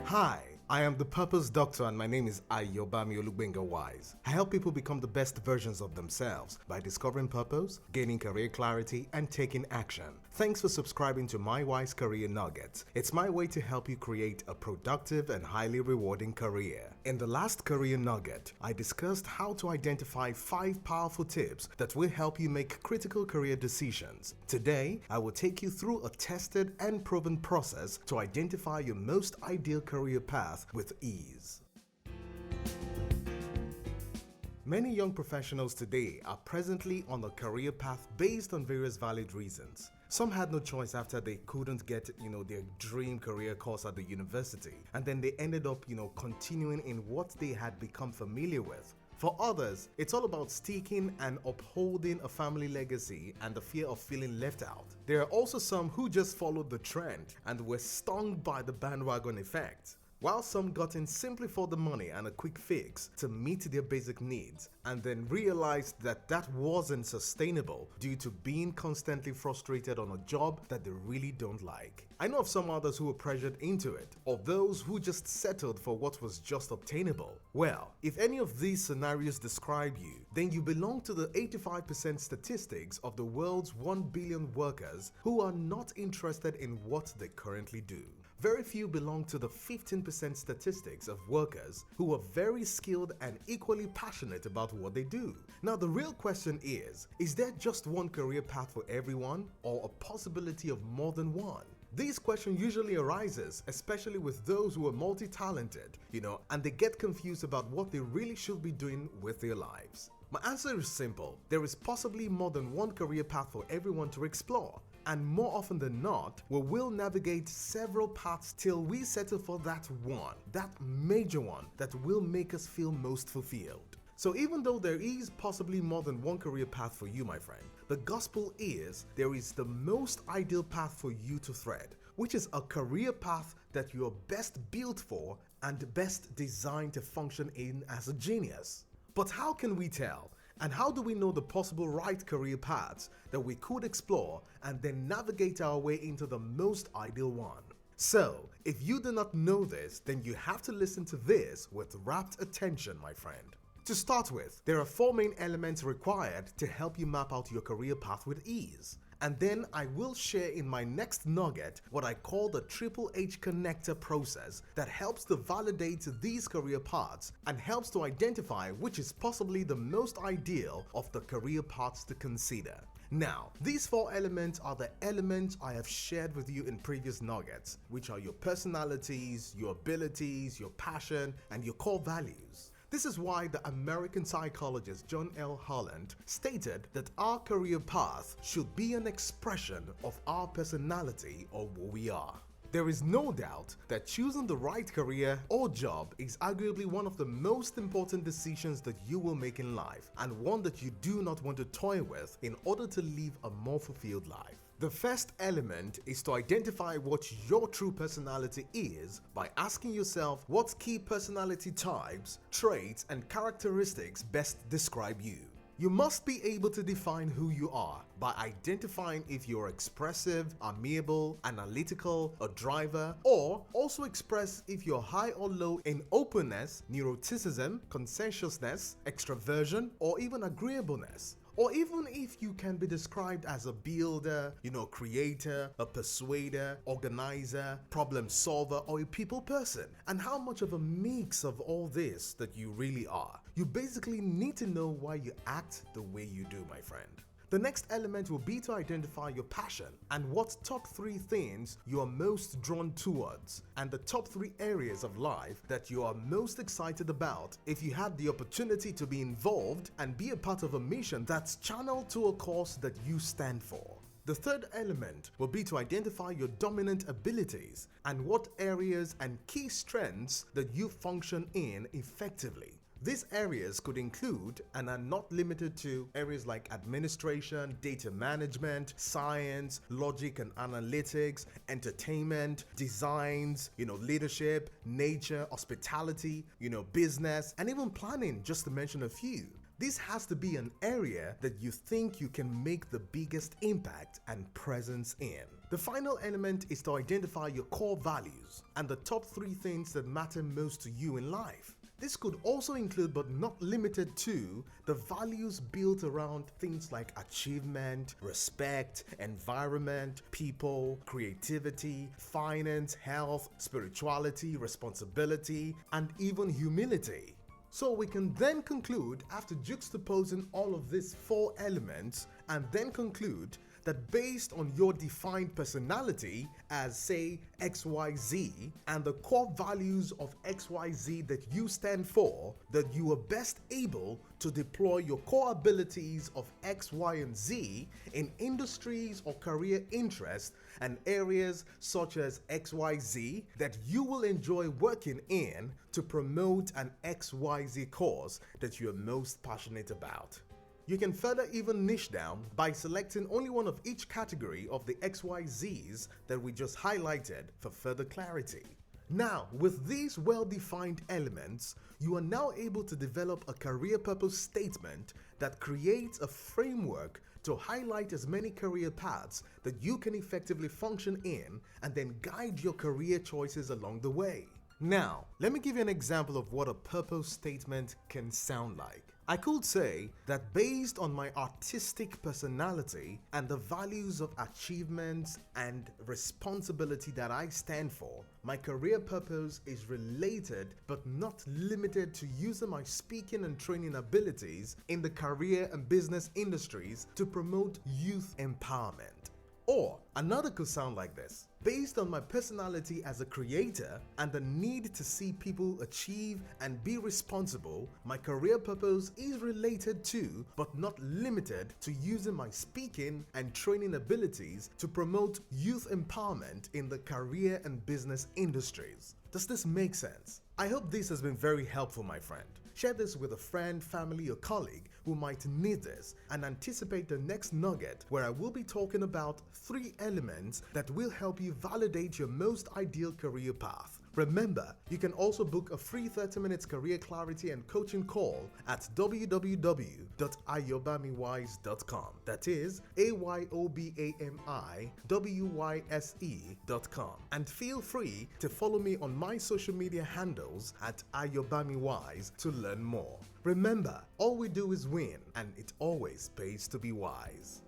Hi, I am the Purpose Doctor and my name is Olugbenga-wyse. I help people become the best versions of themselves by discovering purpose, gaining career clarity, and taking action. Thanks for subscribing to my Wise Career Nuggets. It's my way to help you create a productive and highly rewarding career. In the last Career Nugget, I discussed how to identify 5 powerful tips that will help you make critical career decisions. Today, I will take you through a tested and proven process to identify your most ideal career path with ease. Many young professionals today are presently on a career path based on various valid reasons. Some had no choice after they couldn't get, their dream career course at the university, and then they ended up, continuing in what they had become familiar with. For others, it's all about sticking and upholding a family legacy and the fear of feeling left out. There are also some who just followed the trend and were stung by the bandwagon effect. While some got in simply for the money and a quick fix to meet their basic needs, and then realized that that wasn't sustainable due to being constantly frustrated on a job that they really don't like. I know of some others who were pressured into it, or those who just settled for what was just obtainable. Well, if any of these scenarios describe you, then you belong to the 85% statistics of the world's 1 billion workers who are not interested in what they currently do. Very few belong to the 15% statistics of workers who are very skilled and equally passionate about what they do. Now the real question is there just one career path for everyone or a possibility of more than one? This question usually arises, especially with those who are multi-talented, and they get confused about what they really should be doing with their lives. My answer is simple. There is possibly more than one career path for everyone to explore. And more often than not, we will navigate several paths till we settle for that one, that major one that will make us feel most fulfilled. So even though there is possibly more than one career path for you, my friend, the gospel is there is the most ideal path for you to thread, which is a career path that you are best built for and best designed to function in as a genius. But how can we tell? And how do we know the possible right career paths that we could explore and then navigate our way into the most ideal one? So, if you do not know this, then you have to listen to this with rapt attention, my friend. To start with, there are 4 main elements required to help you map out your career path with ease. And then I will share in my next nugget what I call the Triple H connector process that helps to validate these career paths and helps to identify which is possibly the most ideal of the career paths to consider. Now, these 4 elements are the elements I have shared with you in previous nuggets, which are your personalities, your abilities, your passion, and your core values. This is why the American psychologist John L. Holland stated that our career path should be an expression of our personality or who we are. There is no doubt that choosing the right career or job is arguably one of the most important decisions that you will make in life, and one that you do not want to toy with in order to live a more fulfilled life. The first element is to identify what your true personality is by asking yourself what key personality types, traits, and characteristics best describe you. You must be able to define who you are by identifying if you're expressive, amiable, analytical, a driver, or also express if you're high or low in openness, neuroticism, conscientiousness, extroversion, or even agreeableness. Or even if you can be described as a builder, creator, a persuader, organizer, problem solver, or a people person, and how much of a mix of all this that you really are. You basically need to know why you act the way you do, my friend. The next element will be to identify your passion and what top 3 things you are most drawn towards, and the top 3 areas of life that you are most excited about if you had the opportunity to be involved and be a part of a mission that's channeled to a cause that you stand for. The third element will be to identify your dominant abilities and what areas and key strengths that you function in effectively. These areas could include and are not limited to areas like administration, data management, science, logic and analytics, entertainment, designs, leadership, nature, hospitality, business, and even planning, just to mention a few. This has to be an area that you think you can make the biggest impact and presence in. The final element is to identify your core values and the top 3 things that matter most to you in life. This could also include, but not limited to, the values built around things like achievement, respect, environment, people, creativity, finance, health, spirituality, responsibility, and even humility. So we can then conclude, after juxtaposing all of these 4 elements, and then conclude that based on your defined personality as, say, XYZ, and the core values of XYZ that you stand for, that you are best able to deploy your core abilities of X, Y, and Z in industries or career interests and areas such as XYZ that you will enjoy working in to promote an XYZ cause that you are most passionate about. You can further even niche down by selecting only one of each category of the XYZs that we just highlighted for further clarity. Now, with these well-defined elements, you are now able to develop a career purpose statement that creates a framework to highlight as many career paths that you can effectively function in and then guide your career choices along the way. Now, let me give you an example of what a purpose statement can sound like. I could say that based on my artistic personality and the values of achievements and responsibility that I stand for, my career purpose is related but not limited to using my speaking and training abilities in the career and business industries to promote youth empowerment. Or another could sound like this. Based on my personality as a creator and the need to see people achieve and be responsible, my career purpose is related to, but not limited to, using my speaking and training abilities to promote youth empowerment in the career and business industries. Does this make sense? I hope this has been very helpful, my friend. Share this with a friend, family, or colleague who might need this, and anticipate the next nugget where I will be talking about 3 elements that will help you validate your most ideal career path. Remember, you can also book a free 30 minutes career clarity and coaching call at www.ayobamiwise.com. That is AYOBAMIWYSE.com. And feel free to follow me on my social media handles at ayobamiwise to learn more. Remember, all we do is win, and it always pays to be wise.